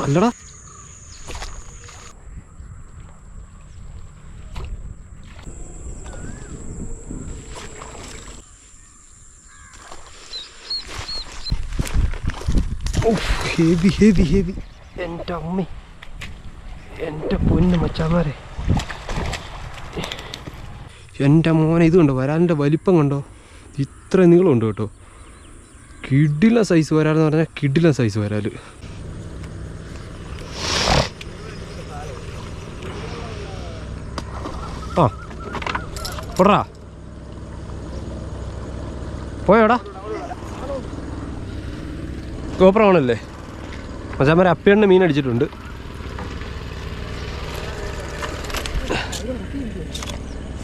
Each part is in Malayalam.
അല്ലടാ ഹെവി ഹെവി ഹെവി. എൻ്റെ അമ്മ, എൻ്റെ പൊന്ന് മച്ചാമാരെ, എൻ്റെ മോനെ ഇത് കണ്ടോ, വരാലിൻ്റെ വലിപ്പം കണ്ടോ, ഇത്ര നീളമുണ്ട് കേട്ടോ. കിടിലൻ സൈസ് വരാലെന്ന് പറഞ്ഞാൽ കിടിലൻ സൈസ് വരാൽ. ആ പൊടാ പോയോടാ, ഗോപ്രമാണല്ലേ മച്ചാമാരെ. അപ്പേണ്ണ മീൻ അടിച്ചിട്ടുണ്ട്.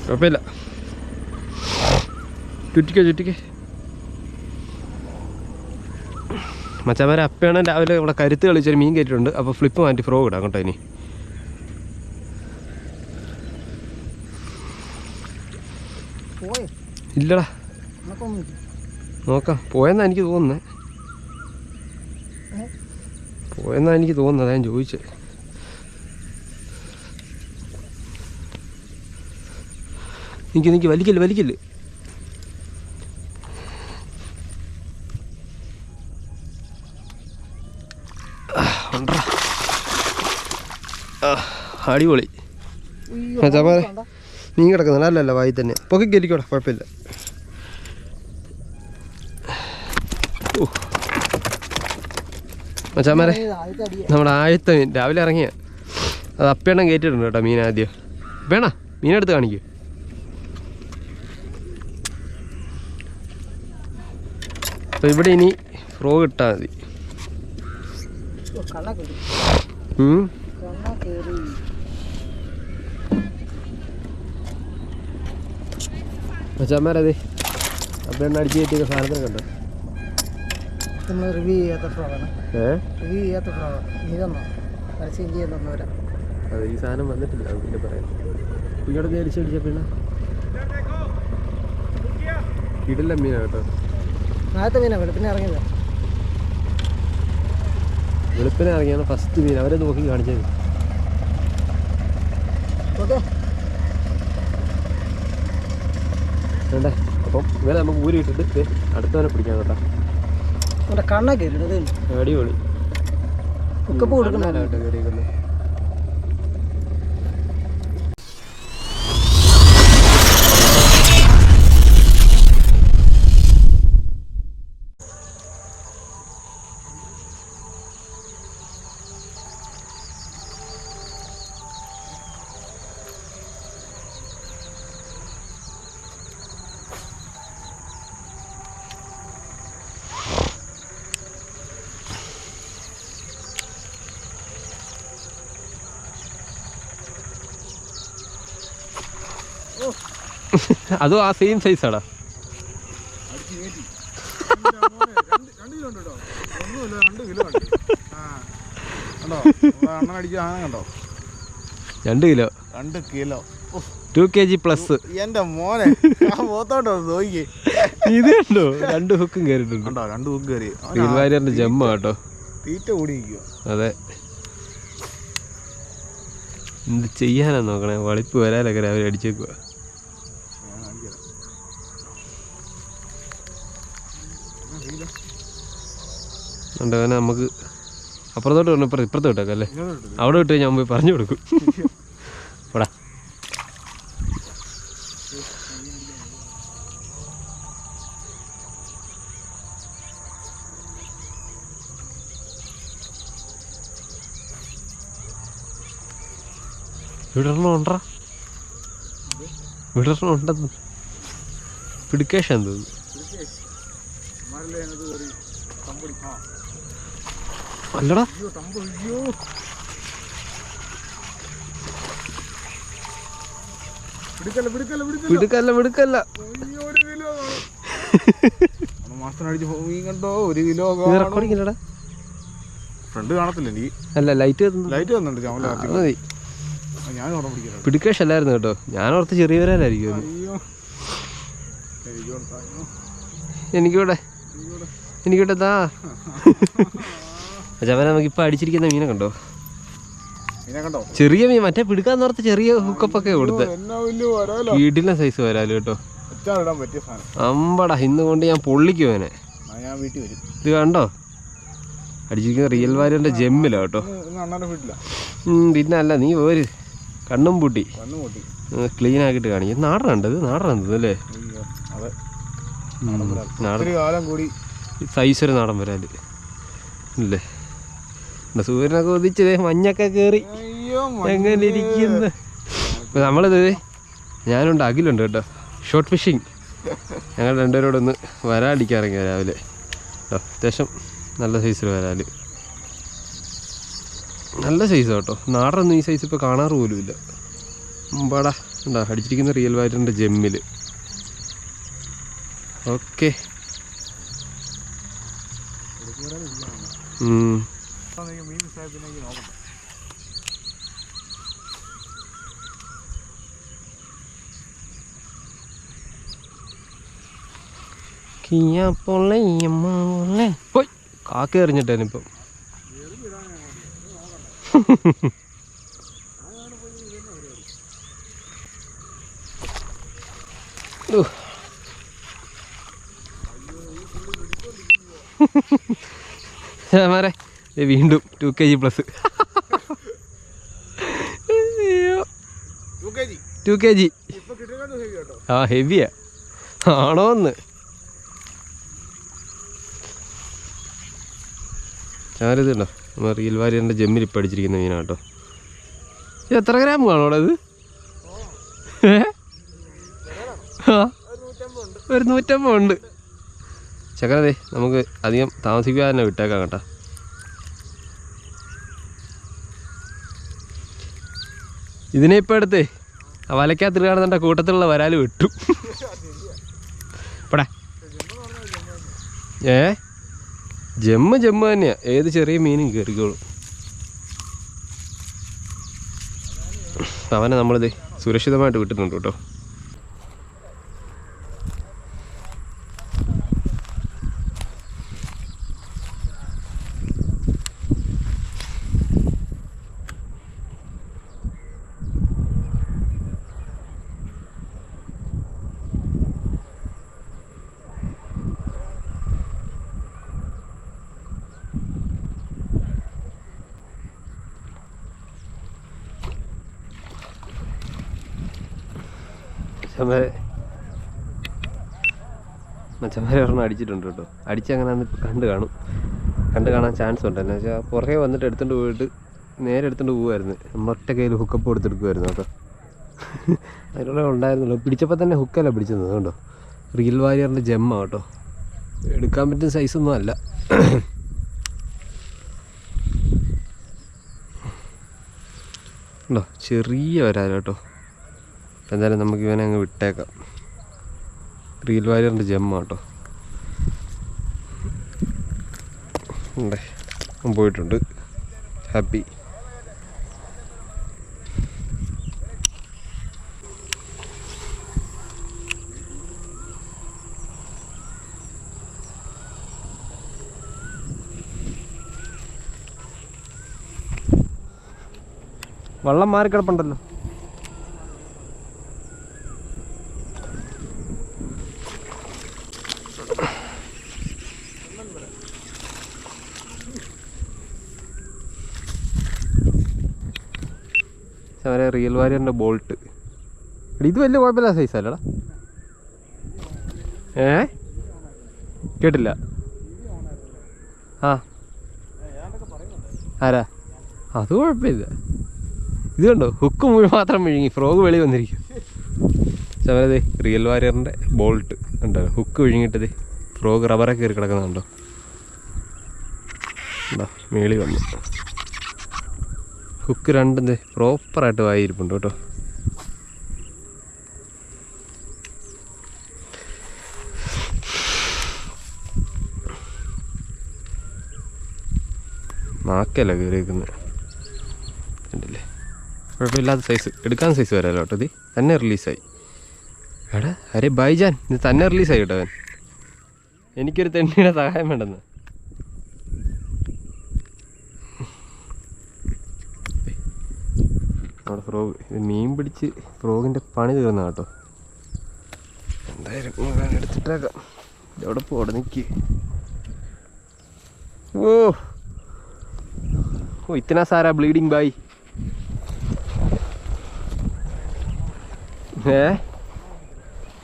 കുഴപ്പമില്ല, ചുറ്റിക്കേ. മച്ചാമാരെ അപ്പേണ്ണ രാവിലെ ഇവിടെ കരുത്ത് കളിച്ചൊരു മീൻ കയറ്റിട്ടുണ്ട്. അപ്പോൾ ഫ്ലിപ്പ് മാറ്റി ഫ്രോഗ് ഇടാം കേട്ടോ. ഇനി ഇല്ലടാ, നോക്കാം. പോയെന്നാ എനിക്ക് തോന്നുന്നത്, അതാ ഞാൻ ചോദിച്ചത്. നിക്ക് വലിക്കില്ല. അടിപൊളി മച്ചാമാരെ, മീൻ കിടക്കുന്നില്ല. അല്ലല്ല, വായി തന്നെ പൊക്കി കയറിക്കോട്ടെ, കുഴപ്പമില്ല. മച്ചാമാരെ, നമ്മുടെ ആദ്യത്തെ മീൻ രാവിലെ ഇറങ്ങിയ അത് അപ്പേണ്ണം കയറ്റിയിട്ടുണ്ട് കേട്ടോ. മീൻ ആദ്യം വേണ മീനെടുത്ത് കാണിക്കും. അപ്പോൾ ഇവിടെ ഇനി ഫ്രോഗ് ഇട്ടാൽ മതി. മച്ചാമാരതെ അപ്പേണ്ണ അടിച്ച് കയറ്റിയ സാധനത്തിന് കണ്ടോ. നമ്മൾ റിവ്യൂ ചെയ്യാത്ത ഫ്രോഗാണ്. അതെ, ഈ സാധനം വന്നിട്ടില്ല. പിന്നെ പറയാം, കുഞ്ഞോടെ അടിച്ചടിച്ച പിന്നെ ഇടല്ല മീനാണ് കേട്ടോ. ആദ്യത്തെ മീനാണ് വെളുപ്പിനെ ഇറങ്ങിയത്. വെളുപ്പിനെ ഇറങ്ങിയാണ് ഫസ്റ്റ് മീൻ. അവരെ നോക്കി കാണിച്ചത്. വേണ്ടേ? അപ്പം ഇവരെ നമുക്ക് ഊരി ഇട്ടിട്ട് അടുത്തവനെ പിടിക്കാം കേട്ടോ. കണ്ണൊക്കെ അടിപൊളി. ഉക്കപ്പ് കൊടുക്കണല്ലോ. അതും ആ സെയിം സൈസാടാ. രണ്ട് കിലോ 2 kg പ്ലസ്. എന്റെ മോനെ നോക്കി ഇത് കണ്ടോ, 2 ഹുക്കും കയറിയിട്ടുണ്ട്. 2 ഹുക്ക് കയറി. റീൽ വാരിയറിന്റെ ജമ്മ കേട്ടോ. തീറ്റ കൂടിയിരിക്കുക. അതെ, എന്ത് ചെയ്യാനാ നോക്കണേ. വളിപ്പ് വരാലൊക്കെ രാവിലെ അടിച്ചേക്കുക. ഉണ്ടവനെ നമുക്ക് അപ്പുറത്തോട്ട് പറഞ്ഞു, ഇപ്പുറത്ത് വിട്ടേക്കാം അല്ലേ. അവിടെ വിട്ട് ഞാൻ പോയി പറഞ്ഞു കൊടുക്കും. പോടാ. വിടർന്നുണ്ടാ, വിടർന്നുണ്ടെന്ന് പിടിക്കേഷൻ തോന്നുന്നു. അല്ലടാ, വിടുക്കല്ല. ഫ്രണ്ട് കാണത്തില്ല എനിക്ക്. അല്ല, ലൈറ്റ് വന്നുണ്ട്. പിടിക്കേഷൻ അല്ലായിരുന്നു കേട്ടോ. ഞാനോർത്ത് ചെറിയ വരാനായിരിക്കും. എനിക്കിവിടെ എനിക്കിട്ടതാ ചവന നമുക്കിപ്പോൾ അടിച്ചിരിക്കുന്ന മീനെ കണ്ടോ? ചെറിയ മീൻ, മറ്റേ പിടുക്കാൻ നേരത്തെ ചെറിയ ഹുക്കപ്പൊക്കെ കൊടുത്ത് വീട്ടിലെ സൈസ് വരാല് കേട്ടോ. അമ്പടാ, ഇന്ന് കൊണ്ട് ഞാൻ പൊള്ളിക്കും അവനെ. ഇത് കണ്ടോ, അടിച്ചിരിക്കുന്ന റിയൽ വാരിയറിന്റെ ജെമ്മില കേട്ടോ. പിന്നെ അല്ല, നീ പോര്, കണ്ണും പൂട്ടി ക്ലീൻ ആക്കിയിട്ട് കാണിക്കും. നാടനുണ്ട്, ഇത് നാടനുണ്ട് അല്ലേ? സൈസ് ഒരു നാടൻ വരാല് ഇല്ലേ? സൂര്യനൊക്കെ ഉദിച്ചതേ, മഞ്ഞൊക്കെ കയറി എങ്ങനെ ഇരിക്കുന്നു. ഇപ്പം നമ്മളിത് ഞാനുണ്ട്, അഖിലുണ്ട് കേട്ടോ, ഷോർട്ട് ഫിഷിങ്. ഞങ്ങൾ രണ്ടുപേരോടൊന്ന് വരാടിക്കാറിങ്ങ രാവിലെ കേട്ടോ. അത്യാവശ്യം നല്ല സൈസിൽ വരാല്, നല്ല സൈസ് കേട്ടോ. നാടനൊന്നും ഈ സൈസ് ഇപ്പോൾ കാണാറ് പോലും ഇല്ല. മുമ്പാടാ ഉണ്ടോ അടിച്ചിരിക്കുന്ന റിയൽ വാരിയറിൻ്റെ ജെമ്മിൽ. ഓക്കെ, കാക്ക എറിഞ്ഞിട്ടാനിപ്പം. മാരെ വീണ്ടും 2 kg പ്ലസ്. 2 kg ആ ഹെവിയാ ആണോന്ന്. ഞാനിതുണ്ടോ, നമ്മൾ റിയൽ വാരിയറിൻ്റെ ജെമ്മിൽ ഇപ്പം അടിച്ചിരിക്കുന്ന മീനാണ് കേട്ടോ. ഇത് എത്ര ഗ്രാം കാണോടാ ഇത്? ഒരു 150 ഉണ്ട്. ചക്കരതേ, നമുക്ക് അധികം താമസിക്കാതെ തന്നെ വിട്ടേക്കാം കേട്ടോ. ഇതിനെ ഇപ്പം എടുത്തേ ആ വലയ്ക്കകത്ത് കാണുന്നുണ്ട കൂട്ടത്തിലുള്ള വരാല് വിട്ടു. പടാ ജമ്മ് തന്നെയാണ്, ഏത് ചെറിയ മീനും കയറിക്കോളും. അവനെ നമ്മളിത് സുരക്ഷിതമായിട്ട് വിട്ടുന്നുണ്ട് കേട്ടോ. മച്ചന്മാരെ ഒരെണ്ണം അടിച്ചിട്ടുണ്ട് കേട്ടോ. അടിച്ചങ്ങനെ ഇപ്പം കണ്ടു കാണാൻ ചാൻസ് ഉണ്ട്. എന്ന് വെച്ചാൽ പുറകെ വന്നിട്ട് എടുത്തുകൊണ്ട് പോയിട്ട് നേരെ എടുത്തുകൊണ്ട് പോകുമായിരുന്നു. ഒറ്റ കയ്യിൽ ഹുക്കപ്പ് എടുത്തെടുക്കുമായിരുന്നു കേട്ടോ. അതിനുള്ള ഉണ്ടായിരുന്നല്ലോ, പിടിച്ചപ്പോൾ തന്നെ ഹുക്കല്ല പിടിച്ചത് കേട്ടോ. റിയൽ വാരിയറിൻ്റെ ജെമ്മാണ് കേട്ടോ, എടുക്കാൻ പറ്റുന്ന സൈസൊന്നും അല്ല. ഉണ്ടോ, ചെറിയ വരാല കേട്ടോ. എന്തായാലും നമുക്ക് ഇവനെ അങ്ങ് വിട്ടേക്കാം. റിയൽ വാരിയറിൻ്റെ ജെമ്മാണ് കേട്ടോ. ഉണ്ടേ, പോയിട്ടുണ്ട്. ഹാപ്പി. വള്ളം മാറിക്കിടപ്പുണ്ടല്ലോ. അവരെ റിയൽ വാരിയറിൻ്റെ ബോൾട്ട്. ഇത് വലിയ കുഴപ്പമില്ല സൈസല്ലടാ. കേട്ടില്ല. ആ ആരാ? അത് കുഴപ്പമില്ല. ഇത് കണ്ടോ, ഹുക്ക് മുഴുവൻ മാത്രം വിഴുങ്ങി, ഫ്രോഗ് വെളി വന്നിരിക്കും. അവരത് റിയൽ വാരിയറിൻ്റെ ബോൾട്ട് ഉണ്ടോ, ഹുക്ക് വിഴുങ്ങിയിട്ടത് ഫ്രോഗ് റബ്ബറൊക്കെ കയറി കിടക്കുന്നുണ്ടോ. ഉണ്ടോ, മേളി വന്നു. ഹുക്ക് രണ്ടും പ്രോപ്പറായിട്ട് വായിരിപ്പുണ്ട് കേട്ടോ. നാക്കല്ല കയറിയിരിക്കുന്നത് കണ്ടില്ലേ. കുഴപ്പമില്ലാത്ത സൈസ്, എടുക്കാൻ സൈസ് വരാമല്ലോ കേട്ടോ. ഇത് തന്നെ റിലീസായി. എടാ അരെ ബൈജാൻ, ഇത് തന്നെ റിലീസായി കേട്ടോ. അവൻ എനിക്കൊരു തെണ്ണിയുടെ സഹായം വേണ്ടെന്ന്. നമ്മുടെ ഫ്രോഗ് ഇത് മീൻ പിടിച്ച് ഫ്രോഗിൻ്റെ പണി തീർന്ന കേട്ടോ. എന്തായാലും എടുത്തിട്ടേക്കാം. എവിടെ പോടെ നിൽക്ക്. ഓ ഇത്തന സാരാ ബ്ലീഡിങ് ബായ്.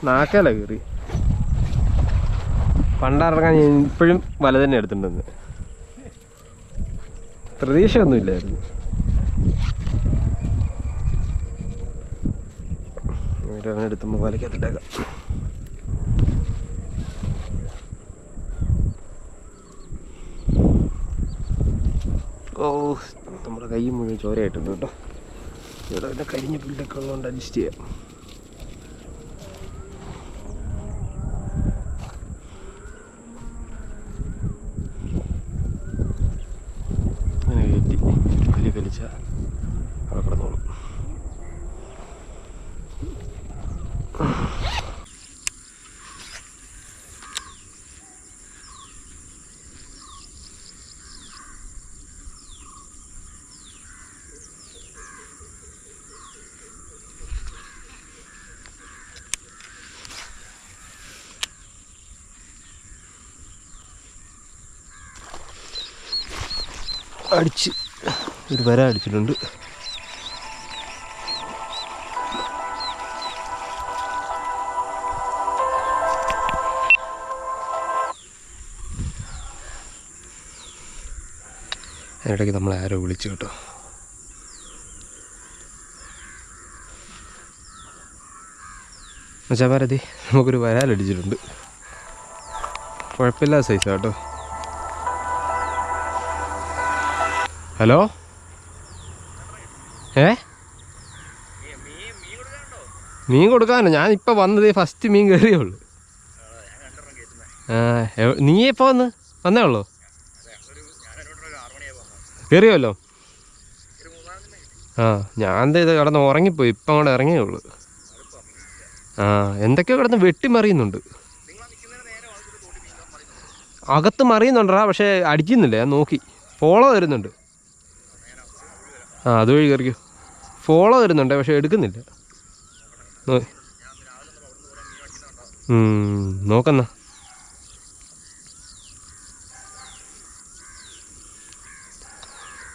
നാക്കല കയറി. പണ്ടിറങ്ങാൻ ഞാൻ ഇപ്പോഴും വല തന്നെ എടുത്തിട്ടുണ്ടെന്ന്. പ്രതീക്ഷയൊന്നുമില്ലായിരുന്നു. എടുത്തുമ്പോൾ വലക്കത്തിട്ടേക്കാം. ഓ നമ്മുടെ കൈ മുഴുവൻ ചോരയായിട്ടുണ്ട് കേട്ടോ. ഇവിടെ പിന്നെ കരിഞ്ഞ പുല്ലൊക്കെ ഉള്ളതുകൊണ്ട് അഡ്ജസ്റ്റ് ചെയ്യാം. അങ്ങനെ കയറ്റി വലിയ വലിച്ച അവിടെ കിടന്നോളും. അടിച്ച് ഒരു വര അടിച്ചിട്ടുണ്ട്. അതിനിടയ്ക്ക് നമ്മളെ ആരോ വിളിച്ചു കേട്ടോ. മച്ചാമാരതി നമുക്കൊരു വരാലടിച്ചിട്ടുണ്ട്. കുഴപ്പമില്ലാത്ത സൈസാണ് കേട്ടോ. ഹലോ മീൻ കൊടുക്കാനോ? ഞാനിപ്പോൾ വന്നത് ഫസ്റ്റ് മീൻ കയറിയേ ഉള്ളൂ. നീ എപ്പോൾ വന്നേ ഉള്ളൂ? കയറിയല്ലോ. ഞാൻ ഇത് കിടന്ന് ഉറങ്ങിപ്പോയി. ഇപ്പം അങ്ങോട്ട് ഇറങ്ങിയേ ഉള്ളൂ. എന്തൊക്കെയോ കിടന്ന് വെട്ടിമറിയുന്നുണ്ട്. അകത്ത് മറിയുന്നുണ്ടാ, പക്ഷേ അടിക്കുന്നില്ല. ഞാൻ നോക്കി. ഫോളോ വരുന്നുണ്ട്. അതുവഴി കയറിക്കോ. ഫോളോ വരുന്നുണ്ട്, പക്ഷെ എടുക്കുന്നില്ല. നോക്കന്നാ.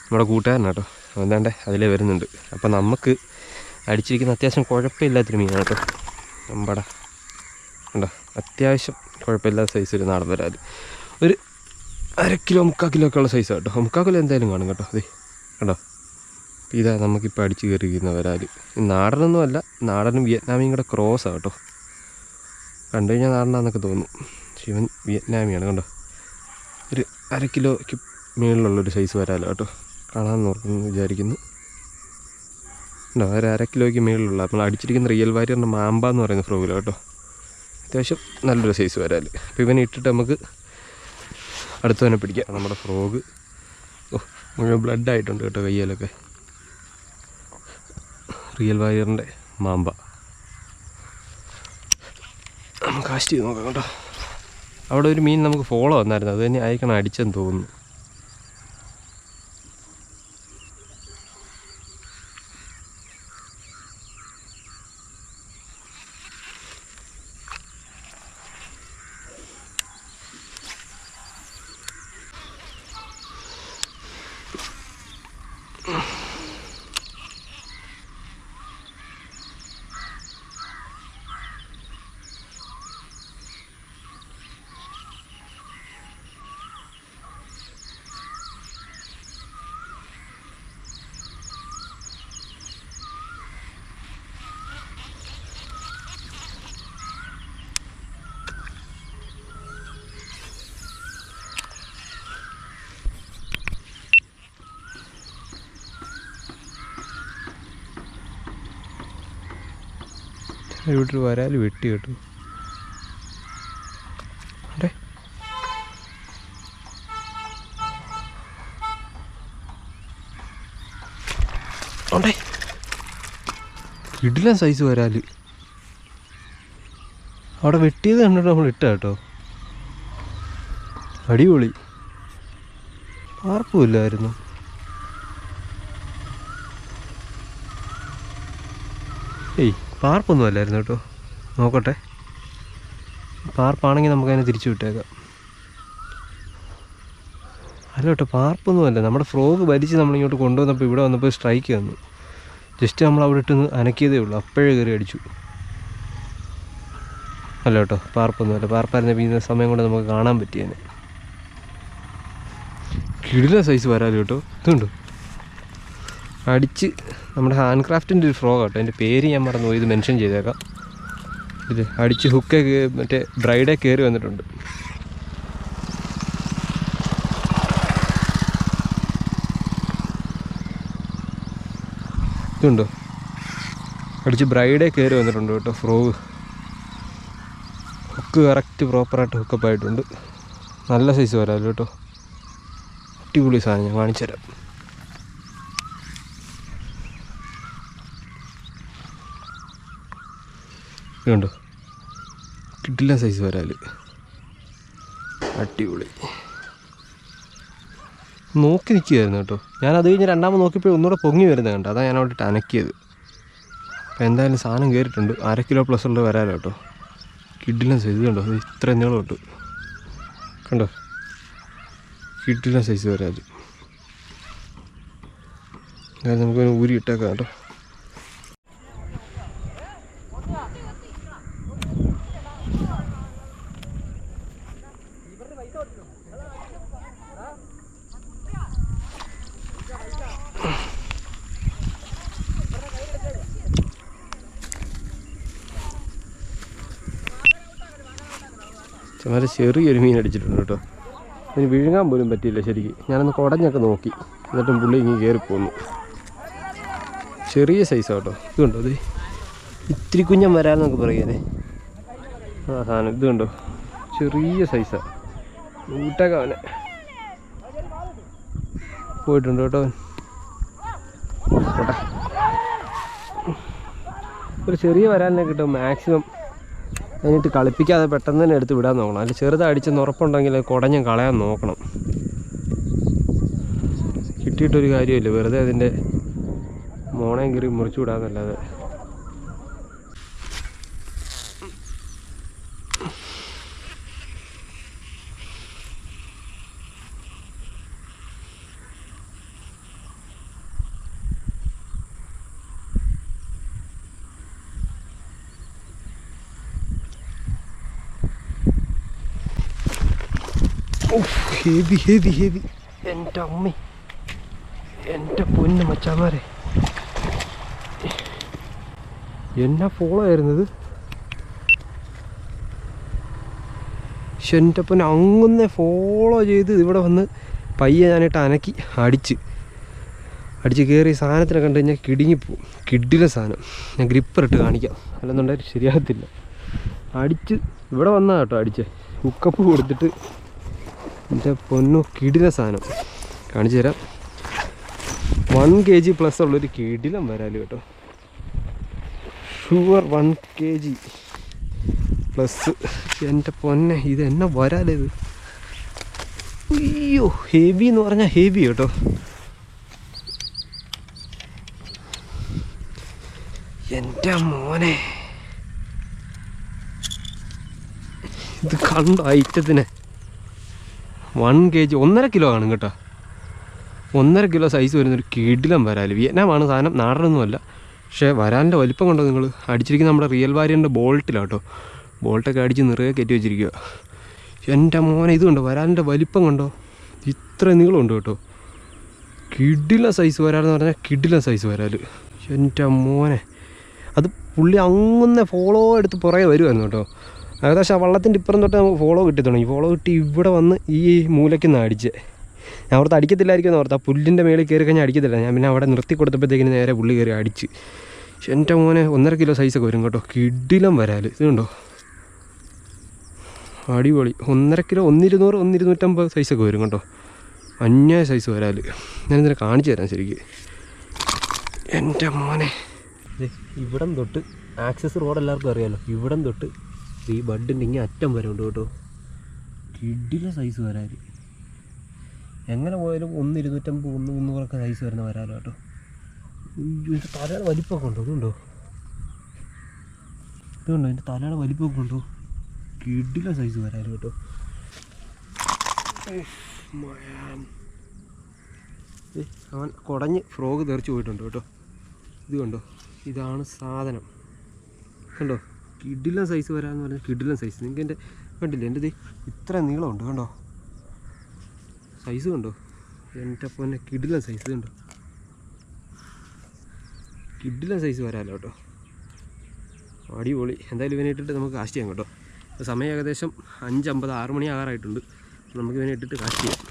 നമ്മുടെ കൂട്ടുകാരനാട്ടോ. എന്താണ്ടേ അതിലേ വരുന്നുണ്ട്. അപ്പം നമുക്ക് അടിച്ചിരിക്കുന്ന അത്യാവശ്യം കുഴപ്പമില്ലാത്തൊരു മീനാണ് കേട്ടോ. നമ്പടാ കണ്ടോ, അത്യാവശ്യം കുഴപ്പമില്ലാത്ത സൈസ് ഒരു നാടൻ വരാൽ. ഒരു 1/2 കിലോ 3/4 കിലോ ഒക്കെ ഉള്ള സൈസാണ് കേട്ടോ. 3/4 കിലോ എന്തായാലും കാണും കേട്ടോ. അതെ കണ്ടോ, ഇതാ നമുക്കിപ്പോൾ അടിച്ച് കയറിയിരിക്കുന്ന വരാൽ. നാടനൊന്നും അല്ല, നാടനും വിയറ്റ്നാമിയും കൂടെ ക്രോസാണ് കേട്ടോ. കണ്ടു കഴിഞ്ഞാൽ നാടനാന്നൊക്കെ തോന്നും, പക്ഷെ ഇവൻ വിയറ്റ്നാമിയാണ്. കണ്ടോ, ഒരു 1/2 കിലോയ്ക്ക് മുകളിലുള്ളൊരു സൈസ് വരാലോ കേട്ടോ. കാണാൻ നോക്കുന്നു വിചാരിക്കുന്നു. ഉണ്ടോ, ഒരു 1/2 കിലോയ്ക്ക് മുകളിലുള്ള നമ്മൾ അടിച്ചിരിക്കുന്ന റിയൽ വാരിയറിൻ്റെ മാമ്പ എന്ന് പറയുന്ന ഫ്രോഗിലോ കേട്ടോ. അത്യാവശ്യം നല്ലൊരു സൈസ് വരാൽ. അപ്പോൾ ഇവനെ ഇട്ടിട്ട് നമുക്ക് അടുത്തവനെ പിടിക്കാം. നമ്മുടെ ഫ്രോഗ് മുഴുവൻ ബ്ലഡ് ആയിട്ടുണ്ട് കേട്ടോ കയ്യിലൊക്കെ. റിയൽ വാരിയറിൻ്റെ മാമ്പ നമുക്ക് കാസ്റ്റ് ചെയ്ത് നോക്കാം കേട്ടോ. അവിടെ ഒരു മീൻ നമുക്ക് ഫോളോ വന്നായിരുന്നു, അത് തന്നെ ആയിരിക്കണം അടിച്ചെന്ന് തോന്നുന്നു. ഇവിടെ വരാൽ വെട്ടി കേട്ടു. അതെ ഉണ്ടേ, ഇടില്ല സൈസ് വരാൽ. അവിടെ വെട്ടിയത് കണ്ടിട്ട് നമ്മൾ ഇട്ട കേട്ടോ. അടിപൊളി. പാർപ്പുമില്ലായിരുന്നു. ഏയ് പാർപ്പൊന്നും അല്ലായിരുന്നു കേട്ടോ. നോക്കട്ടെ, പാർപ്പാണെങ്കിൽ നമുക്കതിനെ തിരിച്ചു വിട്ടേക്കാം. അല്ല കേട്ടോ, പാർപ്പൊന്നുമല്ല. നമ്മുടെ ഫ്രോഗ് വലിച്ച് നമ്മളിങ്ങോട്ട് കൊണ്ടുവന്നപ്പോൾ ഇവിടെ വന്നപ്പോൾ സ്ട്രൈക്ക് വന്നു. ജസ്റ്റ് നമ്മൾ അവിടെ ഇട്ടൊന്ന് അനക്കിയതേ ഉള്ളൂ, അപ്പോഴേ കയറി അടിച്ചു. അല്ല കേട്ടോ, പാർപ്പൊന്നുമല്ല. പാർപ്പായിരുന്ന പിന്നെ സമയം കൊണ്ട് നമുക്ക് കാണാൻ പറ്റിയേനെ. കിടില സൈസ് വരാല് കേട്ടോ. ഇതുണ്ടോ അടിച്ച്, നമ്മുടെ ഹാൻഡ് ക്രാഫ്റ്റിൻ്റെ ഒരു ഫ്രോഗ് കേട്ടോ. അതിൻ്റെ പേര് ഞാൻ മറന്നുപോയി, ഇത് മെൻഷൻ ചെയ്തേക്കാം. ഇത് അടിച്ച് ഹുക്കെ മറ്റേ ബ്രൈഡെ കയറി വന്നിട്ടുണ്ട്. ഇതുണ്ടോ അടിച്ച് ബ്രൈഡെ കയറി വന്നിട്ടുണ്ട് കേട്ടോ ഫ്രോഗ്. ഹുക്ക് കറക്റ്റ് പ്രോപ്പറായിട്ട് ഹുക്കപ്പ് ആയിട്ടുണ്ട്. നല്ല സൈസ് വരാമല്ലോ കേട്ടോ. അടിപൊളി സാധനം, ഞാൻ കാണിച്ചു തരാം. ഇതുണ്ടോ കിട്ടില്ല സൈസ് വരാല്, അടിപൊളി. നോക്കി നിൽക്കുകയായിരുന്നു കേട്ടോ. ഞാനത് കഴിഞ്ഞ് രണ്ടാമത് നോക്കിയപ്പോൾ ഒന്നുകൂടെ പൊങ്ങി വരുന്നത് കണ്ടോ. അതാണ് ഞാൻ അവിടെ അനക്കിയത്. അപ്പോൾ എന്തായാലും സാധനം കയറിയിട്ടുണ്ട്. 1/2 കിലോ പ്ലസ് ഉള്ളത് വരാലോ കേട്ടോ. കിഡില്ല സൈസ് കണ്ടോ, അത് ഇത്ര നീളം കിട്ടും കണ്ടോ. കിഡില്ല സൈസ് വരാല്. നമുക്ക് ഊരി ഇട്ടേക്കാം കേട്ടോ. ചുമ്മാ ചെറിയൊരു മീൻ അടിച്ചിട്ടുണ്ട് കേട്ടോ. അതിന് വിഴുങ്ങാൻ പോലും പറ്റിയില്ല ശരിക്കും. ഞാനൊന്ന് കുടഞ്ഞൊക്കെ നോക്കി, എന്നിട്ടും പുള്ളി ഇങ്ങനെ കയറിപ്പോന്നു. ചെറിയ സൈസാണ് കേട്ടോ. ഇതുണ്ടോ, അത് ഇത്തിരി കുഞ്ഞൻ വരാമെന്നൊക്കെ പറയാനേ. ആ സാധനം ഇത് കണ്ടോ, ചെറിയ സൈസാണ്. ഊട്ടൊക്കെ അവനെ പോയിട്ടുണ്ട് കേട്ടോ. പോട്ടെ, ഒരു ചെറിയ വരാലിനെ കിട്ടും മാക്സിമം. അതിനിട്ട് കളിപ്പിക്കാതെ പെട്ടെന്ന് തന്നെ എടുത്ത് വിടാൻ നോക്കണം. അതിൽ ചെറുതടിച്ചെന്ന് ഉറപ്പുണ്ടെങ്കിൽ കുടഞ്ഞ് കളയാൻ നോക്കണം. കിട്ടിയിട്ടൊരു കാര്യമില്ല, വെറുതെ അതിൻ്റെ മോണയും കീറി മുറിച്ചു വിടാന്നല്ലാതെ. Heavy heavy heavy. എൻ്റെ അമ്മ, എൻ്റെ പൊന്ന് മച്ചാമാരെ, എന്നാ ഫോളോ ആയിരുന്നത്. പക്ഷെ എൻ്റെ പൊന്ന് അങ്ങനെ ഫോളോ ചെയ്ത് ഇവിടെ വന്ന് പയ്യെ ഞാനിട്ട് അനക്കി അടിച്ച് കയറി സാധനത്തിനെ കണ്ടു കഴിഞ്ഞാൽ കിടുങ്ങിപ്പോവും. കിഡിലെ സാധനം. ഞാൻ ഗ്രിപ്പറിട്ട് കാണിക്കാം, അല്ലെന്നുണ്ടെങ്കിൽ ശരിയാകത്തില്ല. അടിച്ച് ഇവിടെ വന്നാൽ കേട്ടോ അടിച്ച് ഹുക്കപ്പ് കൊടുത്തിട്ട്. എൻ്റെ പൊന്നു കിടില സാധനം കാണിച്ചു തരാം. 1 kg പ്ലസ് ഉള്ളൊരു കിടിലം വരാല് കേട്ടോ. Sure 1 kg plus. എൻ്റെ പൊന്നെ, ഇത് എന്നാ വരാലിത്. അയ്യോ, ഹെവി എന്ന് പറഞ്ഞാൽ ഹെവി കേട്ടോ. എൻ്റെ മോനെ, ഇത് കണ്ടോ ഐറ്റത്തിനെ. 1 kg 1.5 കിലോ ആണ് കേട്ടോ. 1.5 കിലോ സൈസ് വരുന്നൊരു കിടിലം വരാല്. വിയറ്റ്നാമാണ് സാധനം, നാടനൊന്നുമല്ല. പക്ഷേ വരാലിൻ്റെ വലിപ്പം കണ്ടോ നിങ്ങൾ. അടിച്ചിരിക്കുന്ന നമ്മുടെ റിയൽ വാരിയറിൻ്റെ ബോൾട്ടിലാണ് കേട്ടോ. ബോൾട്ടൊക്കെ അടിച്ച് നിറയെ കയറ്റി വെച്ചിരിക്കുക. എൻ്റെ മോനെ, ഇത് കണ്ടോ വരാലിൻ്റെ വലിപ്പം കണ്ടോ. ഇത്ര നീളമുണ്ട് കേട്ടോ. കിടില സൈസ് വരാലെന്ന് പറഞ്ഞാൽ കിടില സൈസ് വരാല്. എൻ്റെ മോനെ, അത് പുള്ളി അങ്ങനെ ഫോളോ എടുത്ത് പുറകെ വരുമായിരുന്നു കേട്ടോ. ഏകദേശം ആ വള്ളത്തിൻ്റെ ഇപ്പുറം തൊട്ട് നമുക്ക് ഫോളോ കിട്ടി തുടങ്ങി. ഫോളോ കിട്ടി ഇവിടെ വന്ന് ഈ മൂലയ്ക്ക് നിന്ന് അടിച്ച്. ഞാൻ അവിടുത്തെ അടിക്കത്തില്ലായിരിക്കും എന്ന് ഓർത്ത്. ആ പുല്ലിൻ്റെ മേളിൽ കയറി കഴിഞ്ഞാൽ അടിക്കത്തില്ല. ഞാൻ പിന്നെ അവിടെ നിർത്തി കൊടുത്തപ്പോഴത്തേക്കിന് നേരെ പുള്ളി കയറി അടിച്ച്. എൻ്റെ മോനെ 1.5 കിലോ സൈസൊക്കെ വരും കേട്ടോ. കിടിലം വരാല്. ഇതുണ്ടോ അടിപൊളി. 1.5 കിലോ 1.200 1.250 സൈസൊക്കെ വരും കേട്ടോ. അന്യായ സൈസ് വരാല്. ഞാനിതിനെ കാണിച്ചു തരാം ശരിക്ക്. എൻ്റെ മോനെ, ഇവിടം തൊട്ട് ആക്സസ് റോഡ് എല്ലാവർക്കും അറിയാമല്ലോ. ഇവിടം തൊട്ട് ഈ ബഡിൻ്റെ ഇങ്ങനെ അറ്റം വരെ ഉണ്ട് കേട്ടോ. കിടില സൈസ് വരാൽ. എങ്ങനെ പോയാലും 1,250 1,300 സൈസ് വരുന്ന വരാലോ കേട്ടോ. ഇതിൻ്റെ തലയുടെ വലിപ്പമൊക്കെ ഉണ്ടോ? ഇതുണ്ടോ? ഇതിൻ്റെ തലയുടെ വലിപ്പമൊക്കെ ഉണ്ടോ? കിടില സൈസ് വരാലോ കേട്ടോ. അവൻ കുടഞ്ഞ് ഫ്രോഗ് തെറിച്ച് പോയിട്ടുണ്ട് കേട്ടോ. ഇത് കണ്ടോ, ഇതാണ് സാധനം. കണ്ടോ, കിടിലൻ സൈസ് വരാമെന്ന് പറഞ്ഞാൽ കിടിലൻ സൈസ്. നിങ്ങൾക്ക് എൻ്റെ കണ്ടില്ലേ, എൻ്റെ ഇത് ഇത്ര നീളമുണ്ട് കണ്ടോ, സൈസ് കണ്ടോ. എൻ്റെ പൊന്നെ കിടിലൻ സൈസ് കണ്ടോ, കിടിലൻ സൈസ് വരാമല്ലോ കേട്ടോ. അടിപൊളി. എന്തായാലും ഇവനെ ഇട്ടിട്ട് നമുക്ക് കാസ്റ്റ് ചെയ്യാം കേട്ടോ. സമയം ഏകദേശം 5:50 6 മണി ആകാറായിട്ടുണ്ട്. നമുക്ക് ഇവനെ ഇട്ടിട്ട് കാസ്റ്റ് ചെയ്യാം.